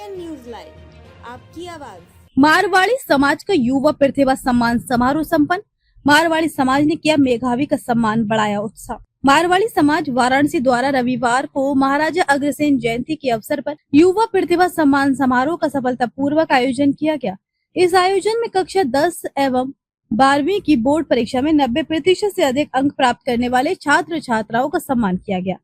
ACN news live, आपकी आवाज। मारवाड़ी समाज का युवा प्रतिभा सम्मान समारोह संपन्न। मारवाड़ी समाज ने किया मेधावी का सम्मान, बढ़ाया उत्साह। मारवाड़ी समाज वाराणसी द्वारा रविवार को महाराजा अग्रसेन जयंती के अवसर पर युवा प्रतिभा सम्मान समारोह का सफलतापूर्वक आयोजन किया गया। इस आयोजन में कक्षा 10 एवं 12वीं की बोर्ड परीक्षा में 90% से अधिक अंक प्राप्त करने वाले छात्र छात्राओं का सम्मान किया गया।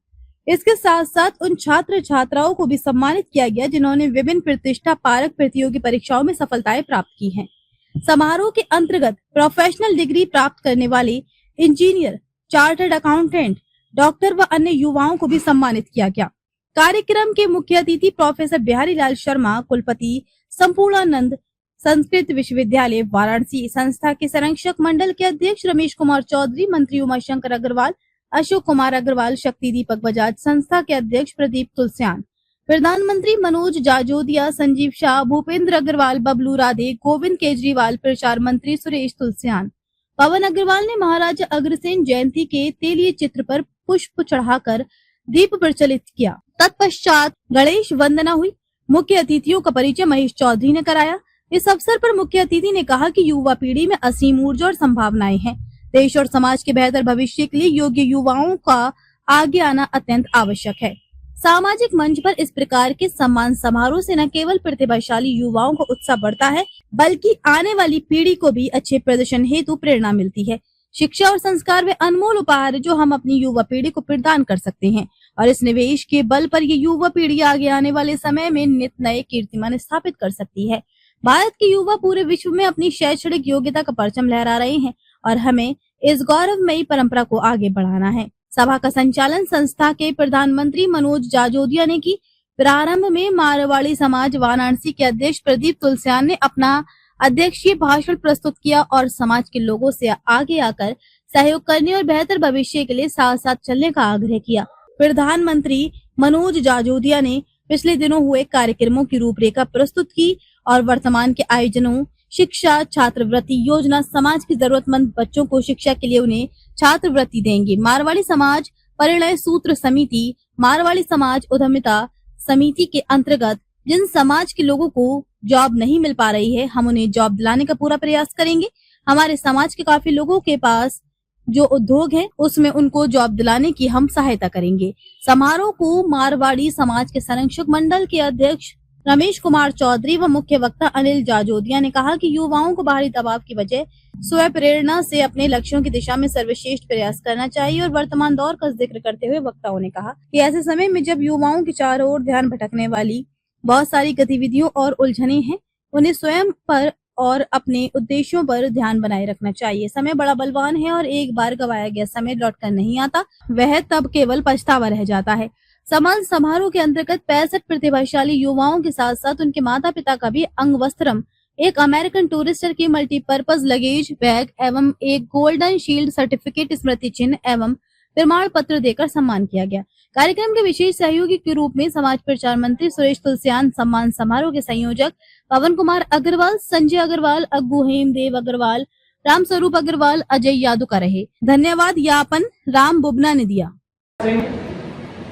इसके साथ साथ उन छात्र छात्राओं को भी सम्मानित किया गया जिन्होंने विभिन्न प्रतिष्ठा पारक प्रतियोगी परीक्षाओं में सफलताएं प्राप्त की हैं। समारोह के अंतर्गत प्रोफेशनल डिग्री प्राप्त करने वाले इंजीनियर, चार्टर्ड अकाउंटेंट, डॉक्टर व अन्य युवाओं को भी सम्मानित किया गया। कार्यक्रम के मुख्य अतिथि प्रोफेसर बिहारी लाल शर्मा, कुलपति संपूर्णानंद संस्कृत विश्वविद्यालय वाराणसी संस्था के संरक्षक मंडल के अध्यक्ष रमेश कुमार चौधरी, मंत्री उमाशंकर अग्रवाल, अशोक कुमार अग्रवाल, शक्ति दीपक बजाज संस्था के अध्यक्ष प्रदीप तुलसियान, प्रधानमंत्री मनोज जाजोदिया, संजीव शाह, भूपेंद्र अग्रवाल, बबलू राधे, गोविंद केजरीवाल, प्रचार मंत्री सुरेश तुलसियान, पवन अग्रवाल ने महाराजा अग्रसेन जयंती के तेलीय चित्र पर पुष्प चढ़ाकर दीप प्रज्वलित किया। तत्पश्चात गणेश वंदना हुई। मुख्य अतिथियों का परिचय महेश चौधरी ने कराया। इस अवसर पर मुख्य अतिथि ने कहा कि युवा पीढ़ी में असीम ऊर्जा और संभावनाएं हैं। देश और समाज के बेहतर भविष्य के लिए योग्य युवाओं का आगे आना अत्यंत आवश्यक है। सामाजिक मंच पर इस प्रकार के सम्मान समारोह से न केवल प्रतिभाशाली युवाओं को उत्साह बढ़ता है, बल्कि आने वाली पीढ़ी को भी अच्छे प्रदर्शन हेतु प्रेरणा मिलती है। शिक्षा और संस्कार वे अनमोल उपहार है जो हम अपनी युवा पीढ़ी को प्रदान कर सकते हैं और इस निवेश के बल पर ये युवा पीढ़ी आगे आने वाले समय में नित नए कीर्तिमान स्थापित कर सकती है। भारत के युवा पूरे विश्व में अपनी शैक्षणिक योग्यता का परचम लहरा रहे हैं और हमें इस गौरवमयी परंपरा को आगे बढ़ाना है। सभा का संचालन संस्था के प्रधानमंत्री मनोज जाजोदिया ने की। प्रारंभ में मारवाड़ी समाज वाराणसी के अध्यक्ष प्रदीप तुलसियान ने अपना अध्यक्षीय भाषण प्रस्तुत किया और समाज के लोगों से आगे आकर सहयोग करने और बेहतर भविष्य के लिए साथ साथ चलने का आग्रह किया। प्रधानमंत्री मनोज जाजोदिया ने पिछले दिनों हुए कार्यक्रमों की रूपरेखा प्रस्तुत की और वर्तमान के आयोजनों, शिक्षा छात्रवृत्ति योजना समाज की जरूरतमंद बच्चों को शिक्षा के लिए उन्हें छात्रवृत्ति देंगे। मारवाड़ी समाज परिणय सूत्र समिति, मारवाड़ी समाज उद्यमिता समिति के अंतर्गत जिन समाज के लोगों को जॉब नहीं मिल पा रही है, हम उन्हें जॉब दिलाने का पूरा प्रयास करेंगे। हमारे समाज के काफी लोगों के पास जो उद्योग है उसमें उनको जॉब दिलाने की हम सहायता करेंगे। समारोह को मारवाड़ी समाज के संरक्षक मंडल के अध्यक्ष रमेश कुमार चौधरी व मुख्य वक्ता अनिल जाजोदिया ने कहा कि युवाओं को बाहरी दबाव की वजह स्वयं प्रेरणा से अपने लक्ष्यों की दिशा में सर्वश्रेष्ठ प्रयास करना चाहिए और वर्तमान दौर का जिक्र करते हुए वक्ताओं ने कहा कि ऐसे समय में जब युवाओं के चारों ओर ध्यान भटकने वाली बहुत सारी गतिविधियों और उलझने हैं, उन्हें स्वयं पर और अपने उद्देश्यों पर ध्यान बनाए रखना चाहिए। समय बड़ा बलवान है और एक बार गवाया गया समय लौटकर नहीं आता, वह तब केवल पछतावा रह जाता है। सम्मान समारोह के अंतर्गत 65 प्रतिभाशाली युवाओं के साथ साथ उनके माता पिता का भी अंग वस्त्रम, एक अमेरिकन टूरिस्टर की मल्टीपर्पज लगेज बैग एवं एक गोल्डन शील्ड सर्टिफिकेट स्मृति चिन्ह एवं प्रमाण पत्र देकर सम्मान किया गया। कार्यक्रम के विशेष सहयोगी के रूप में समाज प्रचार मंत्री सुरेश तुलसियान, सम्मान समारोह के संयोजक पवन कुमार अग्रवाल, संजय अग्रवाल, अग्गू हेमदेव अग्रवाल, राम स्वरूप अग्रवाल, अजय यादव का रहे। धन्यवाद यापन राम बुबना ने दिया।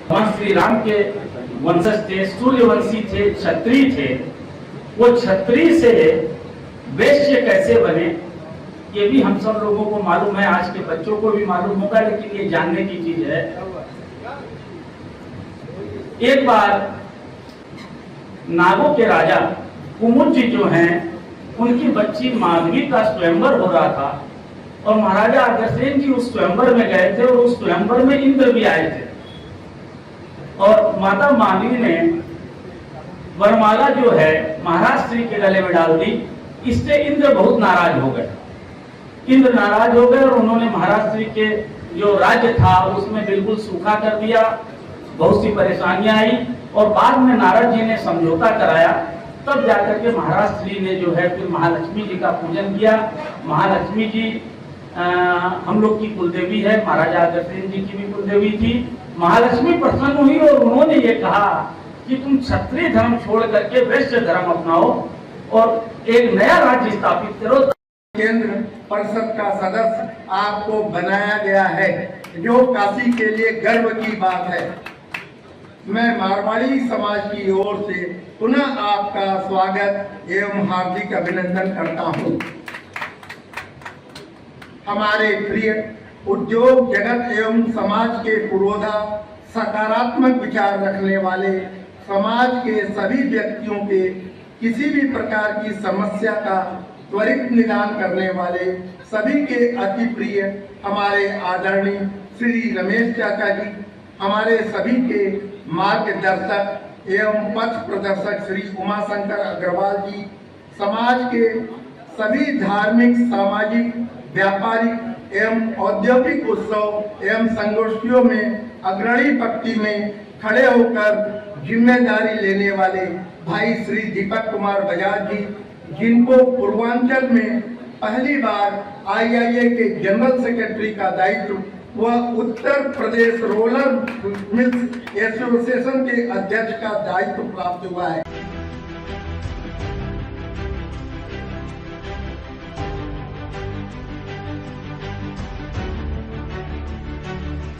श्री राम के वंशज थे, सूर्यवंशी थे, क्षत्रिय थे। वो क्षत्रिय से वैश्य कैसे बने ये भी हम सब लोगों को मालूम है, आज के बच्चों को भी मालूम होगा, लेकिन ये जानने की चीज है। एक बार नागों के राजा कुमुद जी जो हैं, उनकी बच्ची माधवी का स्वयंवर हो रहा था और महाराजा अग्रसेन जी उस स्वयंवर में गए थे और उस स्वयंवर में इंद्र भी आए थे और माता माधवी ने वरमाला जो है महाराज श्री के गले में डाल दी। इससे इंद्र बहुत नाराज हो गए। इंद्र नाराज हो गए और उन्होंने महाराज श्री के जो राज्य था उसमें बिल्कुल सूखा कर दिया। बहुत सी परेशानियां आई और बाद में नारद जी ने समझौता कराया, तब जाकर के महाराज श्री ने जो है फिर महालक्ष्मी जी का पूजन किया। महालक्ष्मी जी हम लोग की कुलदेवी है, महाराजा अग्रसेन जी की भी कुलदेवी थी। महालक्ष्मी प्रसन्न हुई और उन्होंने ये कहा कि तुम क्षत्रिय धर्म छोड़ करके वैश्य धर्म अपनाओ और एक नया राज्य स्थापित करो। केंद्र परिषद का सदस्य आपको बनाया गया है, जो काशी के लिए गर्व की बात है। मैं मारवाड़ी समाज की ओर से पुनः आपका स्वागत एवं हार्दिक अभिनंदन करता हूं। हमारे प्रिय उद्योग जगत एवं समाज के पुरोधा सकारात्मक विचार रखने वाले, समाज के सभी व्यक्तियों के किसी भी प्रकार की समस्या का त्वरित निदान करने वाले, सभी के अति प्रिय हमारे आदरणीय श्री रमेश चाचा जी, हमारे सभी के मार्गदर्शक एवं पथ प्रदर्शक श्री उमाशंकर अग्रवाल जी, समाज के सभी धार्मिक, सामाजिक, व्यापारिक एवं औद्योगिक उत्सव एवं संगोष्ठियों में अग्रणी पंक्ति में खड़े होकर जिम्मेदारी लेने वाले भाई श्री दीपक कुमार बजाज जी, जिनको पूर्वांचल में पहली बार IIA के जनरल सेक्रेटरी का दायित्व व Uttar Pradesh roller mills association के अध्यक्ष का दायित्व प्राप्त हुआ है।